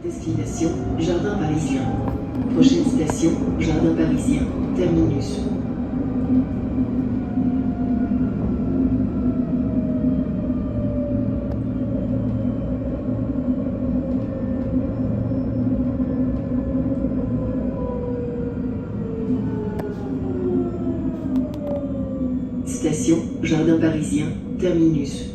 Destination, Jardin Parisien. Prochaine station, Jardin Parisien, terminus. Station, Jardin Parisien, terminus.